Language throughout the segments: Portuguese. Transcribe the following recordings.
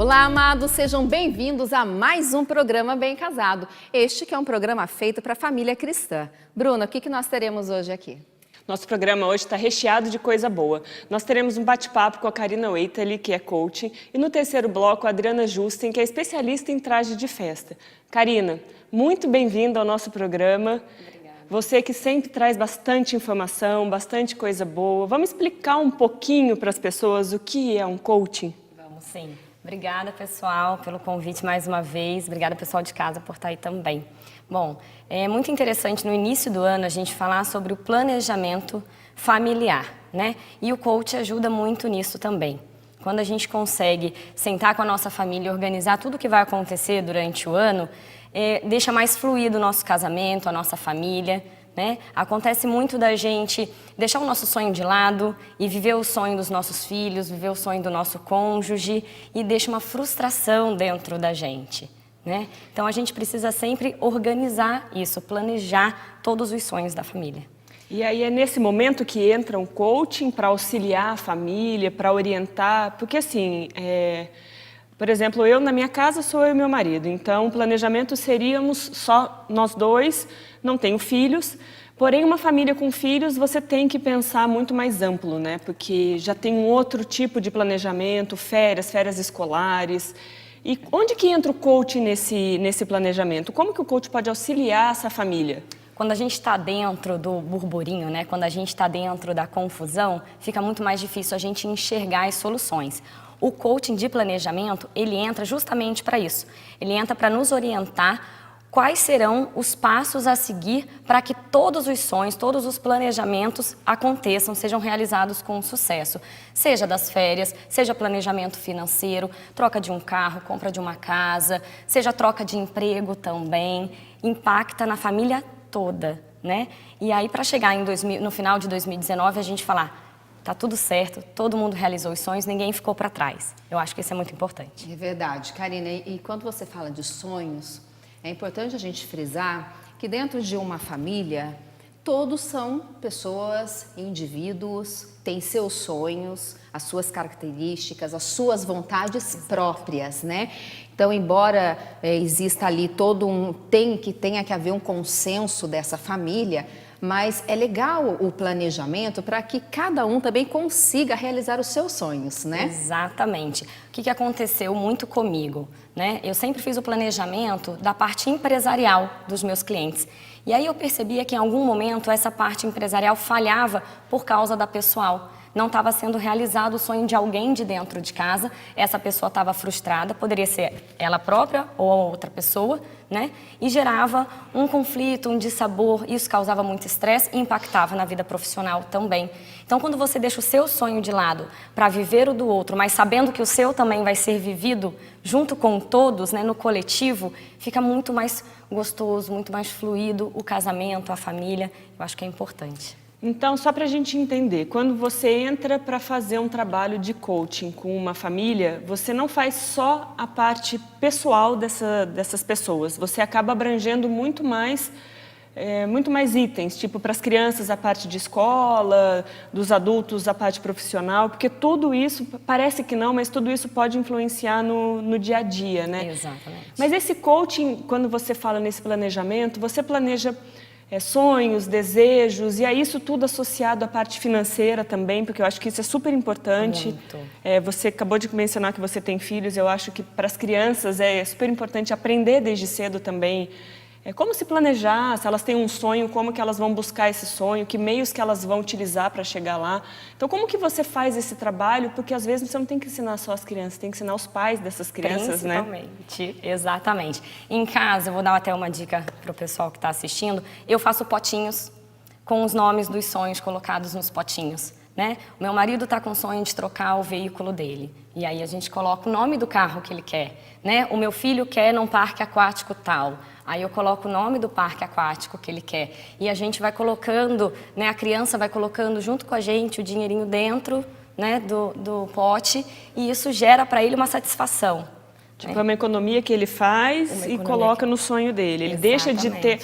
Olá, amados, sejam bem-vindos a mais um programa Bem Casado. Este que é um programa feito para a família cristã. Bruna, o que nós teremos hoje aqui? Nosso programa hoje está recheado de coisa boa. Nós teremos um bate-papo com a Karina Weitali, que é coach, e no terceiro bloco a Adriana Justen, que é especialista em traje de festa. Karina, muito bem-vinda ao nosso programa. Obrigada. Você que sempre traz bastante informação, bastante coisa boa. Vamos explicar um pouquinho para as pessoas o que é um coaching? Vamos sim. Obrigada, pessoal, pelo convite mais uma vez. Obrigada, pessoal de casa, por estar aí também. Bom, é muito interessante no início do ano a gente falar sobre o planejamento familiar, né? E o coach ajuda muito nisso também. Quando a gente consegue sentar com a nossa família e organizar tudo o que vai acontecer durante o ano, deixa mais fluido o nosso casamento, a nossa família, né? Acontece muito da gente deixar o nosso sonho de lado e viver o sonho dos nossos filhos, viver o sonho do nosso cônjuge e deixa uma frustração dentro da gente, né? Então a gente precisa sempre organizar isso, planejar todos os sonhos da família. E aí é nesse momento que entra um coaching para auxiliar a família, para orientar, porque assim, por exemplo, eu na minha casa sou eu e meu marido, então o planejamento seríamos só nós dois, não tenho filhos, porém uma família com filhos você tem que pensar muito mais amplo, né? Porque já tem um outro tipo de planejamento, férias escolares. E onde que entra o coach nesse planejamento? Como que o coach pode auxiliar essa família? Quando a gente está dentro do burburinho, né? Quando a gente está dentro da confusão, fica muito mais difícil a gente enxergar as soluções. O coaching de planejamento, ele entra justamente para isso. Ele entra para nos orientar quais serão os passos a seguir para que todos os sonhos, todos os planejamentos aconteçam, sejam realizados com sucesso. Seja das férias, seja planejamento financeiro, troca de um carro, compra de uma casa, seja troca de emprego também, impacta na família toda, né? E aí para chegar no final de 2019 a gente falar, tá tudo certo, todo mundo realizou os sonhos, ninguém ficou para trás. Eu acho que isso é muito importante. É verdade, Karina. E quando você fala de sonhos, é importante a gente frisar que dentro de uma família, todos são pessoas, indivíduos, têm seus sonhos, as suas características, as suas vontades próprias, né? Então, embora exista ali tenha que haver um consenso dessa família, mas é legal o planejamento para que cada um também consiga realizar os seus sonhos, né? Exatamente. O que aconteceu muito comigo, né? Eu sempre fiz o planejamento da parte empresarial dos meus clientes. E aí eu percebia que em algum momento essa parte empresarial falhava por causa da pessoal. Não estava sendo realizado o sonho de alguém de dentro de casa, essa pessoa estava frustrada, poderia ser ela própria ou outra pessoa, né? E gerava um conflito, um dissabor, isso causava muito estresse e impactava na vida profissional também. Então, quando você deixa o seu sonho de lado para viver o do outro, mas sabendo que o seu também vai ser vivido junto com todos, né, no coletivo, fica muito mais gostoso, muito mais fluido o casamento, a família, eu acho que é importante. Então, só para a gente entender, quando você entra para fazer um trabalho de coaching com uma família, você não faz só a parte pessoal dessas pessoas, você acaba abrangendo muito mais itens, tipo para as crianças a parte de escola, dos adultos a parte profissional, porque tudo isso, parece que não, mas tudo isso pode influenciar no dia a dia, né? Exatamente. Mas esse coaching, quando você fala nesse planejamento, você planeja sonhos, desejos, e a isso tudo associado à parte financeira também, porque eu acho que isso é super importante. Muito. Você acabou de mencionar que você tem filhos, eu acho que para as crianças é super importante aprender desde cedo também como se planejar, se elas têm um sonho, como que elas vão buscar esse sonho, que meios que elas vão utilizar para chegar lá. Então, como que você faz esse trabalho? Porque às vezes você não tem que ensinar só as crianças, tem que ensinar os pais dessas crianças, né? Principalmente, exatamente. Em casa, eu vou dar até uma dica para o pessoal que está assistindo, eu faço potinhos com os nomes dos sonhos colocados nos potinhos, né? O meu marido está com o sonho de trocar o veículo dele, e aí a gente coloca o nome do carro que ele quer, né? O meu filho quer num parque aquático tal. Aí eu coloco o nome do parque aquático que ele quer. E a gente vai colocando, né, a criança vai colocando junto com a gente o dinheirinho dentro, né, do pote, e isso gera para ele uma satisfação. Tipo, é uma economia que ele faz e coloca no sonho dele. Ele deixa de ter...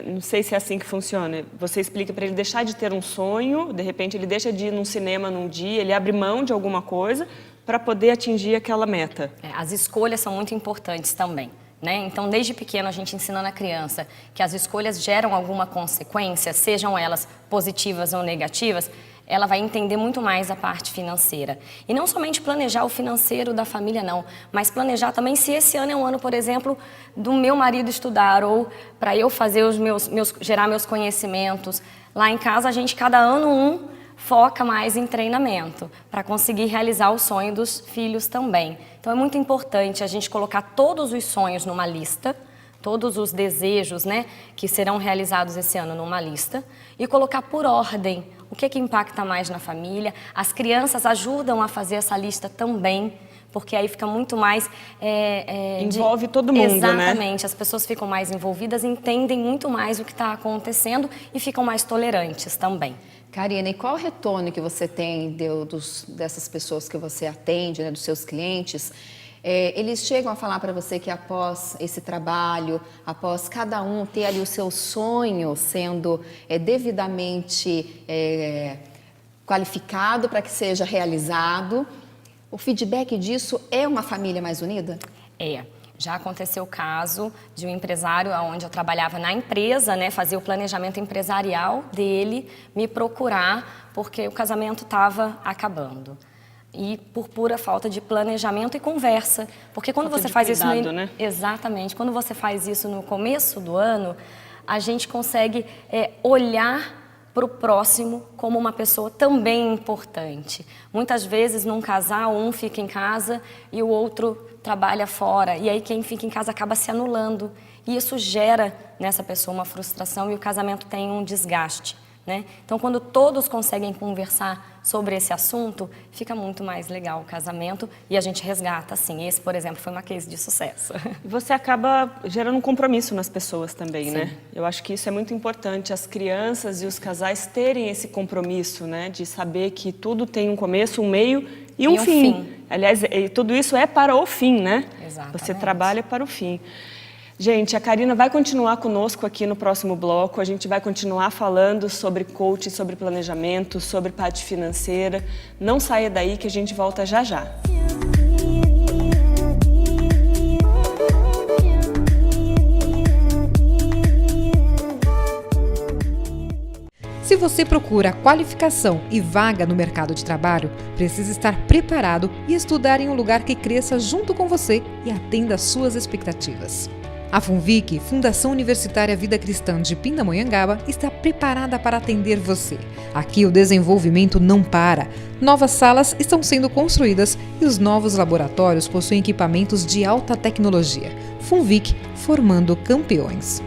não sei se é assim que funciona. Você explica para ele deixar de ter um sonho, de repente ele deixa de ir num cinema num dia, ele abre mão de alguma coisa para poder atingir aquela meta. As escolhas são muito importantes também, né? Então, desde pequeno, a gente ensinando a criança que as escolhas geram alguma consequência, sejam elas positivas ou negativas, ela vai entender muito mais a parte financeira. E não somente planejar o financeiro da família, não, mas planejar também se esse ano é um ano, por exemplo, do meu marido estudar ou para eu fazer gerar meus conhecimentos. Lá em casa, a gente, cada ano, foca mais em treinamento para conseguir realizar o sonho dos filhos também. Então, é muito importante a gente colocar todos os sonhos numa lista, todos os desejos, né, que serão realizados esse ano numa lista e colocar por ordem o que impacta mais na família. As crianças ajudam a fazer essa lista também, porque aí fica muito mais... Envolve todo mundo, Exatamente, né? as pessoas ficam mais envolvidas, entendem muito mais o que está acontecendo e ficam mais tolerantes também. Karina, e qual o retorno que você tem dessas pessoas que você atende, né, dos seus clientes? Eles chegam a falar para você que após esse trabalho, após cada um ter ali o seu sonho sendo devidamente qualificado para que seja realizado, o feedback disso é uma família mais unida? Já aconteceu o caso de um empresário onde eu trabalhava na empresa, né, fazia o planejamento empresarial dele, me procurar porque o casamento estava acabando. E por pura falta de planejamento e conversa. Porque quando você faz isso... né? Exatamente. Quando você faz isso no começo do ano, a gente consegue olhar para o próximo como uma pessoa também importante. Muitas vezes, num casal, um fica em casa e o outro trabalha fora. E aí quem fica em casa acaba se anulando. E isso gera nessa pessoa uma frustração e o casamento tem um desgaste, né? Então, quando todos conseguem conversar sobre esse assunto, fica muito mais legal o casamento e a gente resgata, assim. Esse, por exemplo, foi uma case de sucesso. E você acaba gerando um compromisso nas pessoas também, Sim. né? Eu acho que isso é muito importante, as crianças e os casais terem esse compromisso, né? De saber que tudo tem um começo, um meio e um fim. Aliás, tudo isso é para o fim, né? Exatamente. Você trabalha para o fim. Gente, a Karina vai continuar conosco aqui no próximo bloco. A gente vai continuar falando sobre coaching, sobre planejamento, sobre parte financeira. Não saia daí que a gente volta já já. Se você procura qualificação e vaga no mercado de trabalho, precisa estar preparado e estudar em um lugar que cresça junto com você e atenda às suas expectativas. A FUNVIC, Fundação Universitária Vida Cristã de Pindamonhangaba, está preparada para atender você. Aqui o desenvolvimento não para. Novas salas estão sendo construídas e os novos laboratórios possuem equipamentos de alta tecnologia. FUNVIC, formando campeões.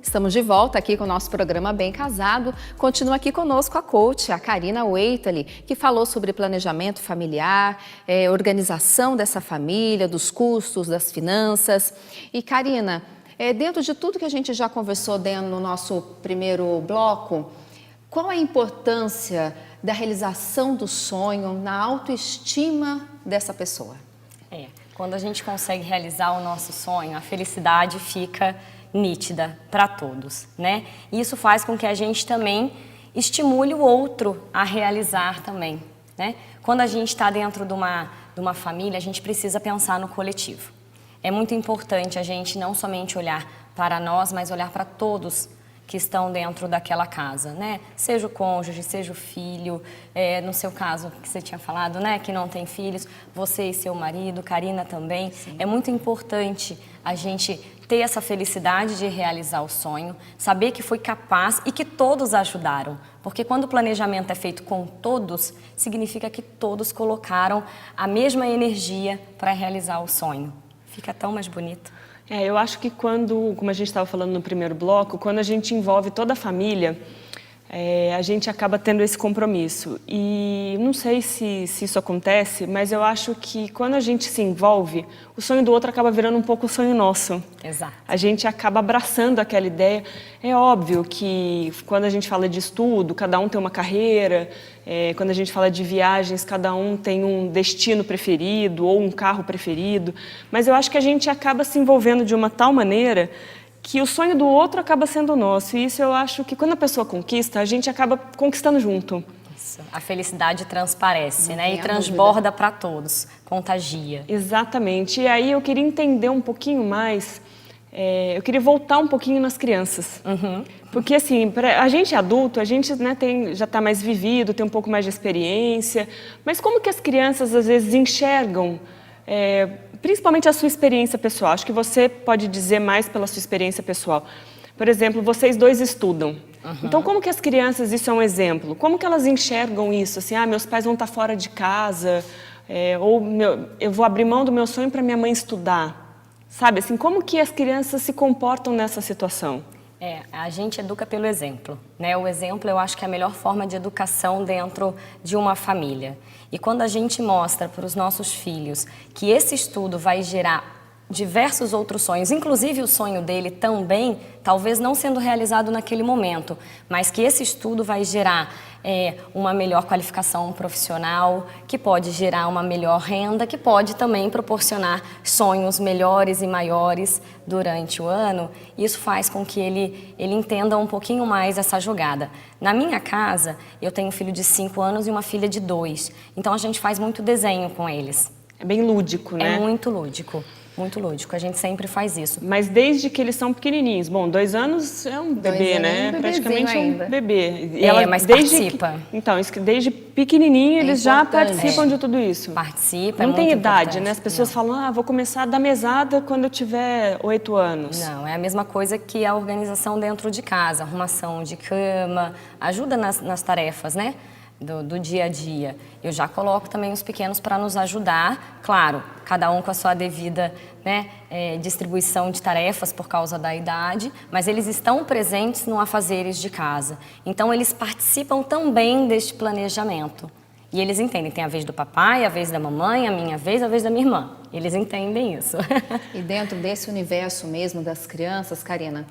Estamos de volta aqui com o nosso programa Bem Casado. Continua aqui conosco a coach, a Karina Waitley, que falou sobre planejamento familiar, organização dessa família, dos custos, das finanças. E Karina, dentro de tudo que a gente já conversou no nosso primeiro bloco, qual a importância da realização do sonho na autoestima dessa pessoa? Quando a gente consegue realizar o nosso sonho, a felicidade fica nítida para todos, né? E isso faz com que a gente também estimule o outro a realizar também, né? Quando a gente está dentro de uma família, a gente precisa pensar no coletivo. É muito importante a gente não somente olhar para nós, mas olhar para todos que estão dentro daquela casa, né? Seja o cônjuge, seja o filho, no seu caso que você tinha falado, né? Que não tem filhos, você e seu marido, Karina também. Sim. É muito importante a gente ter essa felicidade de realizar o sonho, saber que foi capaz e que todos ajudaram. Porque quando o planejamento é feito com todos, significa que todos colocaram a mesma energia para realizar o sonho. Fica tão mais bonito. Eu acho que quando, como a gente estava falando no primeiro bloco, quando a gente envolve toda a família, a gente acaba tendo esse compromisso. E não sei se isso acontece, mas eu acho que quando a gente se envolve, o sonho do outro acaba virando um pouco o sonho nosso. Exato. A gente acaba abraçando aquela ideia. É óbvio que quando a gente fala de estudo, cada um tem uma carreira, quando a gente fala de viagens, cada um tem um destino preferido ou um carro preferido, mas eu acho que a gente acaba se envolvendo de uma tal maneira que o sonho do outro acaba sendo nosso. E isso eu acho que quando a pessoa conquista, a gente acaba conquistando junto. Isso. A felicidade transparece, Não né? tem E a transborda para todos, contagia. Exatamente. E aí eu queria entender um pouquinho mais, eu queria voltar um pouquinho nas crianças. Porque assim, a gente adulto, a gente, né, já está mais vivido, tem um pouco mais de experiência, mas como que as crianças às vezes enxergam principalmente a sua experiência pessoal? Acho que você pode dizer mais pela sua experiência pessoal. Por exemplo, vocês dois estudam. Então, como que as crianças, isso é um exemplo, como que elas enxergam isso? Assim, meus pais vão estar fora de casa, eu vou abrir mão do meu sonho para minha mãe estudar. Sabe, assim, como que as crianças se comportam nessa situação? A gente educa pelo exemplo, né? O exemplo, eu acho que é a melhor forma de educação dentro de uma família. E quando a gente mostra para os nossos filhos que esse estudo vai gerar diversos outros sonhos, inclusive o sonho dele também, talvez não sendo realizado naquele momento, mas que esse estudo vai gerar uma melhor qualificação profissional, que pode gerar uma melhor renda, que pode também proporcionar sonhos melhores e maiores durante o ano. Isso faz com que ele entenda um pouquinho mais essa jogada. Na minha casa, eu tenho um filho de 5 anos e uma filha de 2, então a gente faz muito desenho com eles. É bem lúdico, né? É muito lúdico. Muito lúdico, a gente sempre faz isso. Mas desde que eles são pequenininhos. Bom, 2 anos é um bebê, né? Praticamente um bebê. E ela mas participa. Então, isso que desde pequenininho eles já participam de tudo isso. Participa, Não tem idade, importante. né? As pessoas falam, vou começar a dar mesada quando eu tiver 8 anos. Não, é a mesma coisa que a organização dentro de casa, arrumação de cama, ajuda nas tarefas, né? Do dia a dia. Eu já coloco também os pequenos para nos ajudar, claro, cada um com a sua devida, né, distribuição de tarefas por causa da idade, mas eles estão presentes no afazeres de casa. Então, eles participam também deste planejamento. E eles entendem, tem a vez do papai, a vez da mamãe, a minha vez, a vez da minha irmã. Eles entendem isso. E dentro desse universo mesmo das crianças, Karina,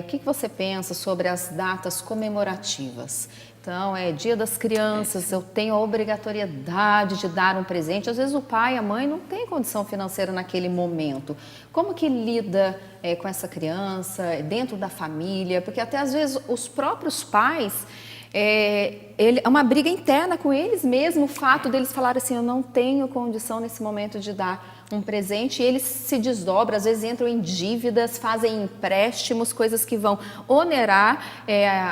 o que você pensa sobre as datas comemorativas? Então, é Dia das Crianças, eu tenho a obrigatoriedade de dar um presente. Às vezes o pai e a mãe não têm condição financeira naquele momento. Como que lida com essa criança, dentro da família? Porque até às vezes os próprios pais, é uma briga interna com eles mesmo, o fato deles falarem assim, eu não tenho condição nesse momento de dar um presente, e eles se desdobram, às vezes entram em dívidas, fazem empréstimos, coisas que vão onerar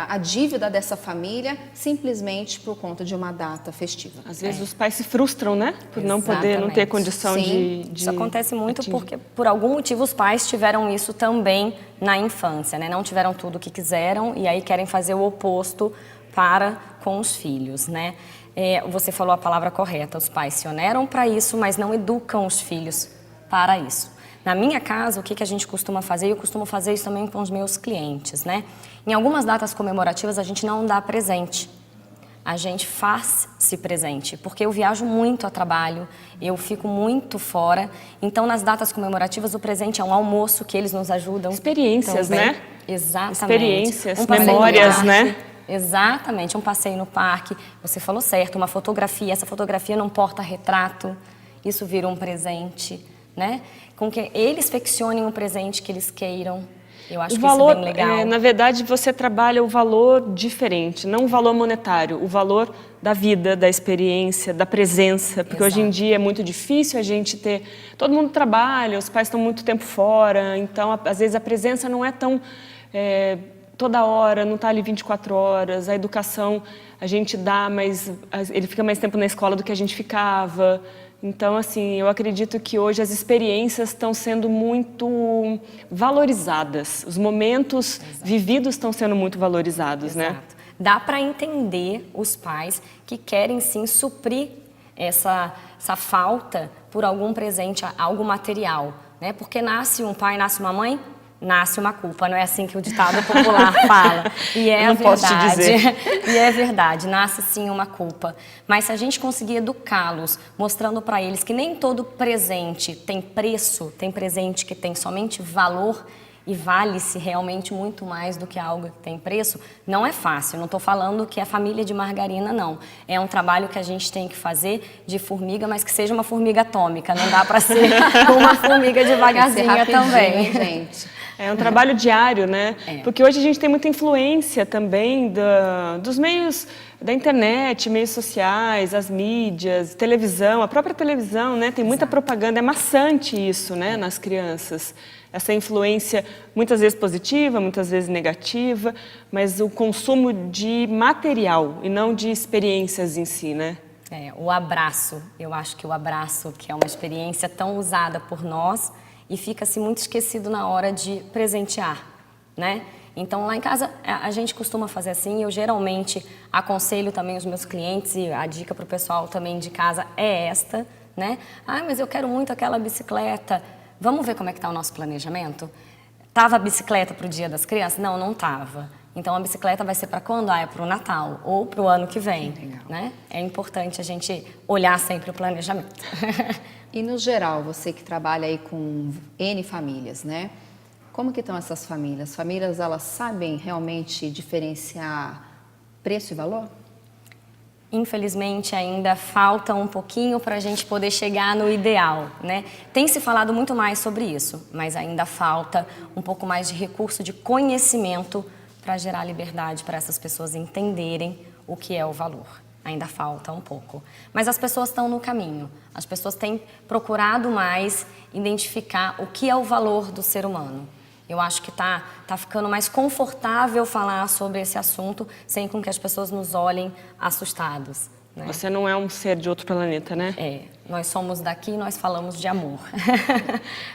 a dívida dessa família, simplesmente por conta de uma data festiva. Às vezes os pais se frustram, né? Por não ter condição de Isso acontece muito porque, por algum motivo, os pais tiveram isso também na infância, né? Não tiveram tudo o que quiseram e aí querem fazer o oposto com os filhos, né? Você falou a palavra correta, os pais se oneram para isso, mas não educam os filhos para isso. Na minha casa, o que a gente costuma fazer, eu costumo fazer isso também com os meus clientes, né? Em algumas datas comemorativas, a gente não dá presente. A gente faz-se presente, porque eu viajo muito a trabalho, eu fico muito fora. Então, nas datas comemorativas, o presente é um almoço que eles nos ajudam. Experiências, também. né? Exatamente. Experiências, memórias, né? Exatamente, um passeio no parque, você falou certo, uma fotografia, essa fotografia num porta-retrato, isso vira um presente, né? Com que eles ficcionem um presente que eles queiram, eu acho que isso é bem legal. Na verdade, você trabalha o valor diferente, não o valor monetário, o valor da vida, da experiência, da presença, porque hoje em dia é muito difícil a gente ter... Todo mundo trabalha, os pais estão muito tempo fora, então às vezes a presença não é tão... toda hora, não está ali 24 horas, a educação a gente dá, mas ele fica mais tempo na escola do que a gente ficava. Então, assim, eu acredito que hoje as experiências estão sendo muito valorizadas, os momentos vividos estão sendo muito valorizados, né? Dá para entender os pais que querem sim suprir essa falta por algum presente, algo material, né? Porque nasce um pai, nasce uma mãe, nasce uma culpa, não é assim que o ditado popular fala. E é Eu não posso te verdade. dizer. E é verdade, nasce sim uma culpa. Mas se a gente conseguir educá-los, mostrando para eles que nem todo presente tem preço, tem presente que tem somente valor e vale-se realmente muito mais do que algo que tem preço, não é fácil. Não estou falando que é família de margarina, não. É um trabalho que a gente tem que fazer de formiga, mas que seja uma formiga atômica. Não dá para ser uma formiga devagarzinha também. Gente. É um trabalho diário, né? É. Porque hoje a gente tem muita influência também dos meios da internet, meios sociais, as mídias, televisão, a própria televisão, né? Tem muita propaganda, é maçante isso, né, nas crianças. Essa influência muitas vezes positiva, muitas vezes negativa, mas o consumo de material e não de experiências em si, né? É, o abraço, eu acho que o abraço, que é uma experiência tão usada por nós e fica-se muito esquecido na hora de presentear, né? Então, lá em casa, a gente costuma fazer assim, eu geralmente aconselho também os meus clientes e a dica para o pessoal também de casa é esta, né? Ah, mas eu quero muito aquela bicicleta. Vamos ver como é que está o nosso planejamento? Tava a bicicleta para o Dia das Crianças? Não, não tava. Então, a bicicleta vai ser para quando? Ah, é para o Natal ou para o ano que vem, né? É importante a gente olhar sempre o planejamento. E no geral, você que trabalha aí com N famílias, né? Como que estão essas famílias? As famílias, elas sabem realmente diferenciar preço e valor? Infelizmente, ainda falta um pouquinho para a gente poder chegar no ideal, né? Tem se falado muito mais sobre isso, mas ainda falta um pouco mais de recurso, de conhecimento para gerar liberdade para essas pessoas entenderem o que é o valor. Ainda falta um pouco. Mas as pessoas estão no caminho. As pessoas têm procurado mais identificar o que é o valor do ser humano. Eu acho que tá ficando mais confortável falar sobre esse assunto sem com que as pessoas nos olhem assustados, né? Você não é um ser de outro planeta, né? É, nós somos daqui e nós falamos de amor.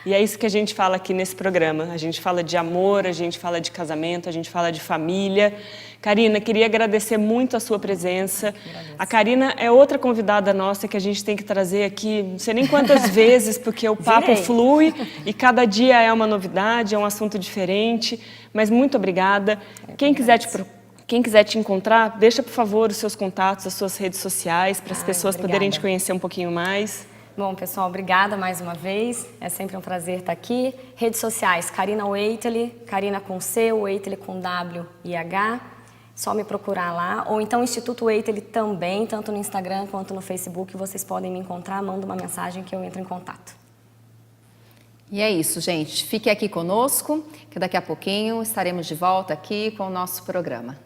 E é isso que a gente fala aqui nesse programa. A gente fala de amor, a gente fala de casamento, a gente fala de família. Karina, queria agradecer muito a sua presença. A Karina é outra convidada nossa que a gente tem que trazer aqui, não sei nem quantas vezes, porque o papo flui e cada dia é uma novidade, é um assunto diferente. Mas muito obrigada. Quem quiser te encontrar, deixa, por favor, os seus contatos, as suas redes sociais, para as pessoas poderem te conhecer um pouquinho mais. Bom, pessoal, obrigada mais uma vez. É sempre um prazer estar aqui. Redes sociais, Karina Waitley, Karina com C, Waitley com W e H. Só me procurar lá. Ou então Instituto Waitley também, tanto no Instagram quanto no Facebook. Vocês podem me encontrar, manda uma mensagem que eu entro em contato. E é isso, gente. Fique aqui conosco, que daqui a pouquinho estaremos de volta aqui com o nosso programa.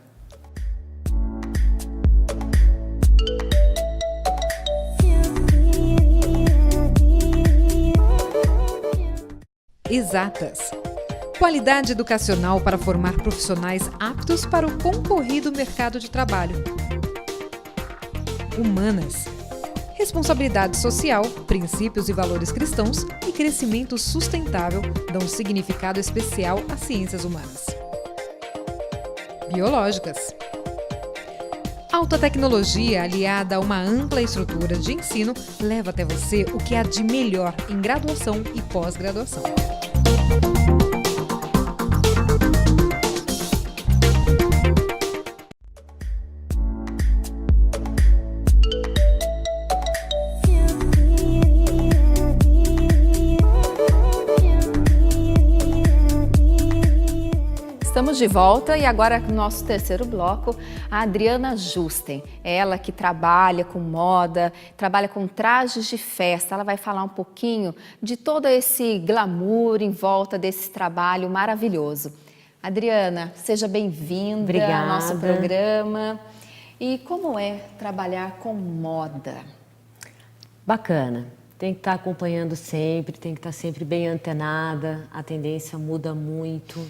Exatas. Qualidade educacional para formar profissionais aptos para o concorrido mercado de trabalho. Humanas. Responsabilidade social, princípios e valores cristãos e crescimento sustentável dão um significado especial às ciências humanas. Biológicas. Alta tecnologia aliada a uma ampla estrutura de ensino leva até você o que há de melhor em graduação e pós-graduação. Estamos de volta e agora no nosso terceiro bloco, a Adriana Justen. É ela que trabalha com moda, trabalha com trajes de festa. Ela vai falar um pouquinho de todo esse glamour em volta desse trabalho maravilhoso. Adriana, seja bem-vinda ao nosso programa. E como é trabalhar com moda? Bacana. Tem que estar acompanhando sempre, tem que estar sempre bem antenada. A tendência muda muito.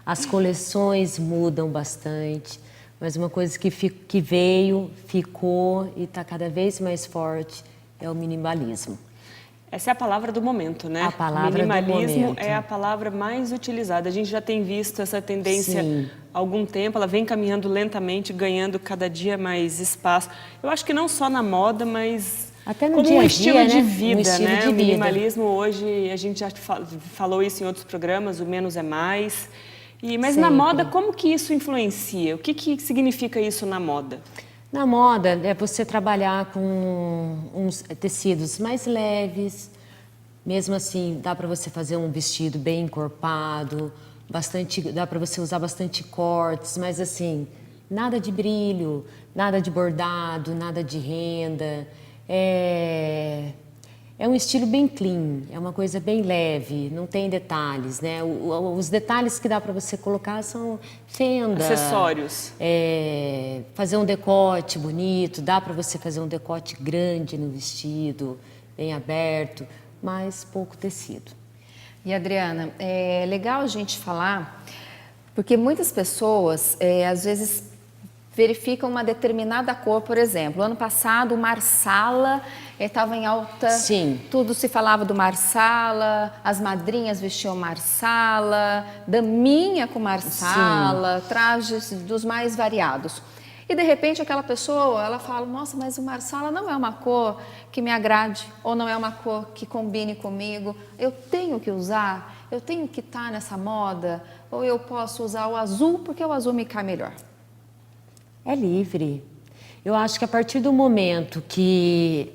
As coleções mudam bastante, mas uma coisa que veio, ficou e está cada vez mais forte é o minimalismo. Essa é a palavra do momento, né? A palavra minimalismo do momento. é a palavra mais utilizada. A gente já tem visto essa tendência Sim. há algum tempo, ela vem caminhando lentamente, ganhando cada dia mais espaço. Eu acho que não só na moda, mas Até no como dia um a estilo dia, de né? vida, Um estilo né? de O vida. minimalismo hoje, a gente já falou isso em outros programas, o menos é mais. Mas na Sempre. moda, como que isso influencia? O que significa isso na moda? Na moda, é você trabalhar com uns tecidos mais leves, mesmo assim, dá para você fazer um vestido bem encorpado, dá para você usar bastante cortes, mas assim, nada de brilho, nada de bordado, nada de renda. É um estilo bem clean, é uma coisa bem leve, não tem detalhes, né? Os detalhes que dá para você colocar são fenda, Acessórios. fazer um decote bonito, dá para você fazer um decote grande no vestido, bem aberto, mas pouco tecido. E Adriana, é legal a gente falar, porque muitas pessoas, às vezes, verificam uma determinada cor, por exemplo. Ano passado, o Marsala estava em alta. Sim. Tudo se falava do Marsala, as madrinhas vestiam Marsala, daminha com Marsala, trajes dos mais variados. E de repente aquela pessoa, ela fala, nossa, mas o Marsala não é uma cor que me agrade, ou não é uma cor que combine comigo, eu tenho que usar, eu tenho que estar nessa moda, ou eu posso usar o azul porque o azul me cai melhor. É livre. Eu acho que a partir do momento que,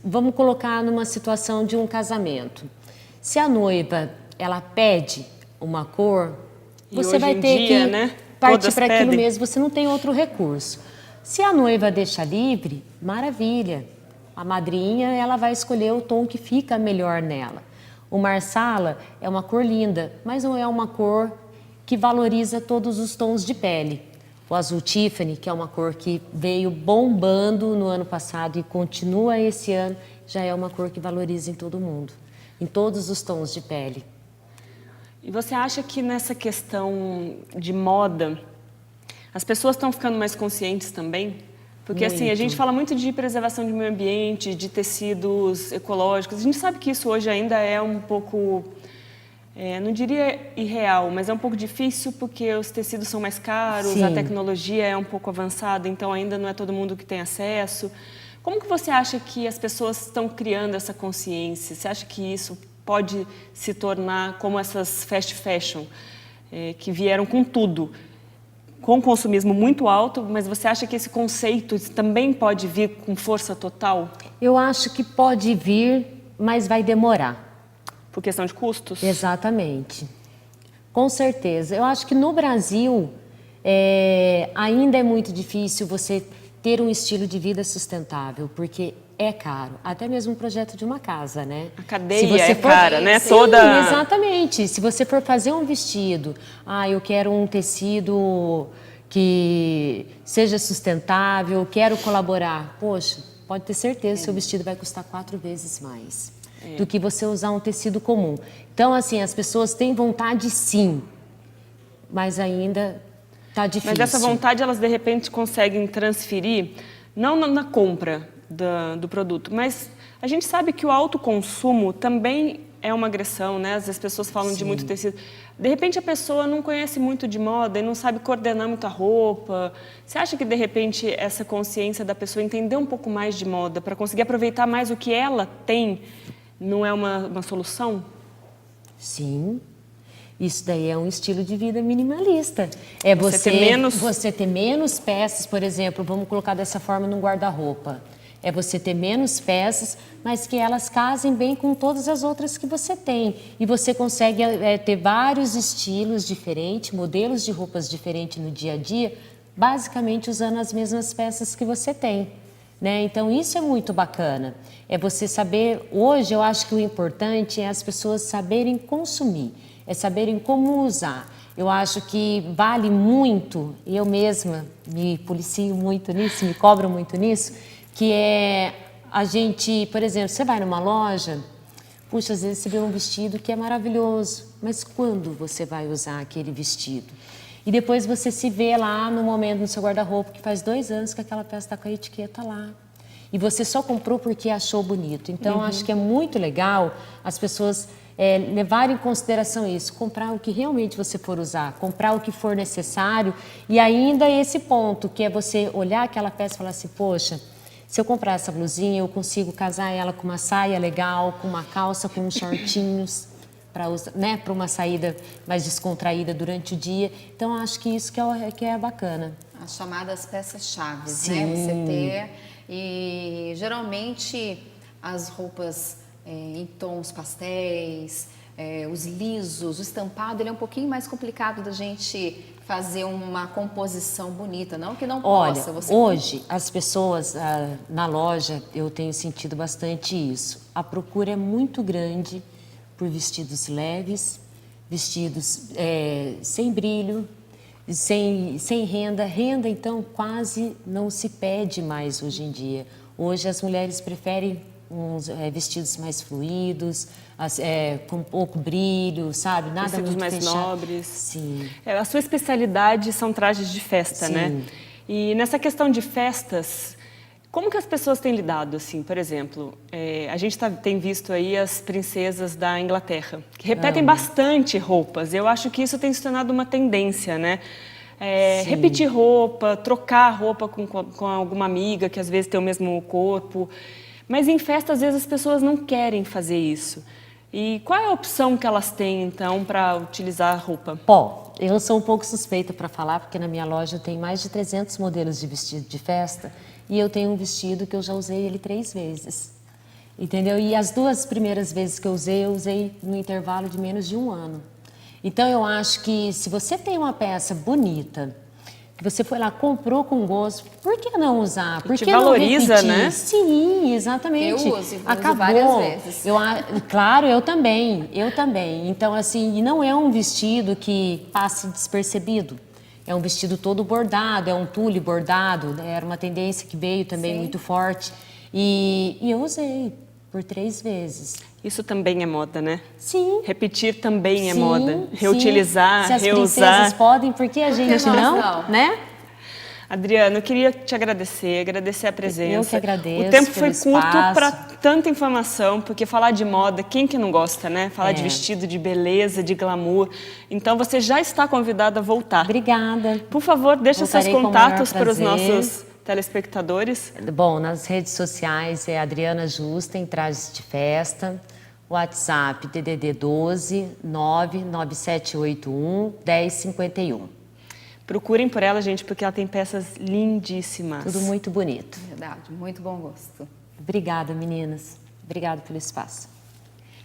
vamos colocar numa situação de um casamento, se a noiva, ela pede uma cor, E você hoje vai em ter dia, que né, partir todas para aquilo pedem. mesmo, você não tem outro recurso. Se a noiva deixa livre, maravilha. A madrinha, ela vai escolher o tom que fica melhor nela. O Marsala é uma cor linda, mas não é uma cor que valoriza todos os tons de pele. O azul Tiffany, que é uma cor que veio bombando no ano passado e continua esse ano, já é uma cor que valoriza em todo mundo, em todos os tons de pele. E você acha que nessa questão de moda, as pessoas estão ficando mais conscientes também? Porque assim, a Muito. gente fala muito de preservação de meio ambiente, de tecidos ecológicos. A gente sabe que isso hoje ainda é um pouco, não diria irreal, mas é um pouco difícil porque os tecidos são mais caros, Sim. a tecnologia é um pouco avançada, então ainda não é todo mundo que tem acesso. Como que você acha que as pessoas estão criando essa consciência? Você acha que isso pode se tornar como essas fast fashion, que vieram com tudo, com consumismo muito alto, mas você acha que esse conceito também pode vir com força total? Eu acho que pode vir, mas vai demorar. Por questão de custos? Exatamente. Com certeza. Eu acho que no Brasil ainda é muito difícil você ter um estilo de vida sustentável, porque é caro. Até mesmo um projeto de uma casa, né? A cadeia é cara, né? Sim, Toda... exatamente. Se você for fazer um vestido, eu quero um tecido que seja sustentável, quero colaborar. Poxa, pode ter certeza que seu vestido vai custar 4 vezes mais do que você usar um tecido comum. Então, assim, as pessoas têm vontade sim, mas ainda está difícil. Mas essa vontade, elas de repente conseguem transferir, não na compra do produto, mas a gente sabe que o autoconsumo também é uma agressão, né? As pessoas falam de muito tecido. De repente a pessoa não conhece muito de moda e não sabe coordenar muita roupa. Você acha que de repente essa consciência da pessoa entender um pouco mais de moda para conseguir aproveitar mais o que ela tem não é uma solução? Sim. Isso daí é um estilo de vida minimalista. É você ter menos peças, por exemplo, vamos colocar dessa forma num guarda-roupa. É você ter menos peças, mas que elas casem bem com todas as outras que você tem. E você consegue ter vários estilos diferentes, modelos de roupas diferentes no dia a dia, basicamente usando as mesmas peças que você tem. Né? Então, isso é muito bacana. É você saber... Hoje, eu acho que o importante é as pessoas saberem consumir, é saberem como usar. Eu acho que vale muito, e eu mesma me policio muito nisso, me cobro muito nisso, que é a gente, por exemplo, você vai numa loja, puxa, às vezes você vê um vestido que é maravilhoso, mas quando você vai usar aquele vestido? E depois você se vê lá no momento no seu guarda-roupa que faz 2 anos que aquela peça está com a etiqueta lá. E você só comprou porque achou bonito. Então, acho que é muito legal as pessoas levarem em consideração isso, comprar o que realmente você for usar, comprar o que for necessário e ainda esse ponto, que é você olhar aquela peça e falar assim, poxa, Se eu comprar essa blusinha, eu consigo casar ela com uma saia legal, com uma calça, com uns shortinhos, para uma saída mais descontraída durante o dia. Então, acho que isso que é bacana. As chamadas peças-chave, né? Sim. Você ter. E geralmente as roupas em tons pastéis, os lisos, o estampado, ele é um pouquinho mais complicado da gente fazer uma composição bonita, não que não possa. Olha, hoje as pessoas na loja, eu tenho sentido bastante isso. A procura é muito grande por vestidos leves, vestidos sem brilho, sem renda. Renda, então, quase não se pede mais hoje em dia. Hoje as mulheres preferem uns vestidos mais fluidos, com pouco brilho, sabe? Nada Vestidos muito mais fechado. nobres. Sim. A sua especialidade são trajes de festa, Sim. né? E nessa questão de festas, como que as pessoas têm lidado, assim? Por exemplo, a gente tem visto aí as princesas da Inglaterra, que repetem bastante roupas. Eu acho que isso tem se tornado uma tendência, né? Repetir roupa, trocar roupa com alguma amiga que às vezes tem o mesmo corpo. Mas em festa, às vezes, as pessoas não querem fazer isso. E qual é a opção que elas têm, então, para utilizar a roupa? Bom, eu sou um pouco suspeita para falar, porque na minha loja eu tenho mais de 300 modelos de vestido de festa e eu tenho um vestido que eu já usei ele 3 vezes. Entendeu? E as 2 primeiras vezes que eu usei no intervalo de menos de 1 ano. Então, eu acho que se você tem uma peça bonita, que você foi lá, comprou com gosto, por que não usar? Por te que valoriza, não repetir? né? Sim, exatamente. Eu uso Acabou. várias vezes. Claro, eu também. Então, assim, e não é um vestido que passe despercebido. É um vestido todo bordado, é um tule bordado, era uma tendência que veio também muito forte. E eu usei por 3 vezes. Isso também é moda, né? Sim. Repetir também é Sim, moda. sim. Reutilizar, Se as reusar. princesas podem, por que a gente nós não? não? Né? Adriana, eu queria te agradecer a presença. Eu que agradeço O tempo pelo foi curto espaço. para tanta informação, porque falar de moda, quem que não gosta, né? Falar de vestido, de beleza, de glamour. Então, você já está convidada a voltar. Obrigada. Por favor, deixe os seus Voltarei com o maior contatos para os prazer. nossos telespectadores. Bom, nas redes sociais é Adriana Justa, em trajes de festa. WhatsApp, DDD 12 99781 1051. Procurem por ela, gente, porque ela tem peças lindíssimas. Tudo muito bonito. Verdade, muito bom gosto. Obrigada, meninas. Obrigada pelo espaço.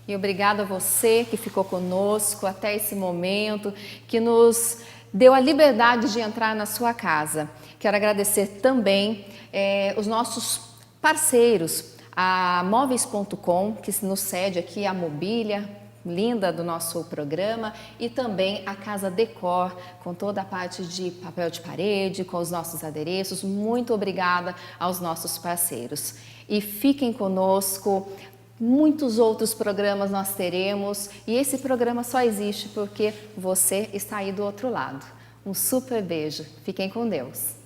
E obrigado a você que ficou conosco até esse momento, que nos deu a liberdade de entrar na sua casa. Quero agradecer também os nossos parceiros, a Móveis.com, que nos cede aqui a mobília linda do nosso programa, e também a Casa Decor, com toda a parte de papel de parede, com os nossos adereços. Muito obrigada aos nossos parceiros. E fiquem conosco, muitos outros programas nós teremos, e esse programa só existe porque você está aí do outro lado. Um super beijo, fiquem com Deus.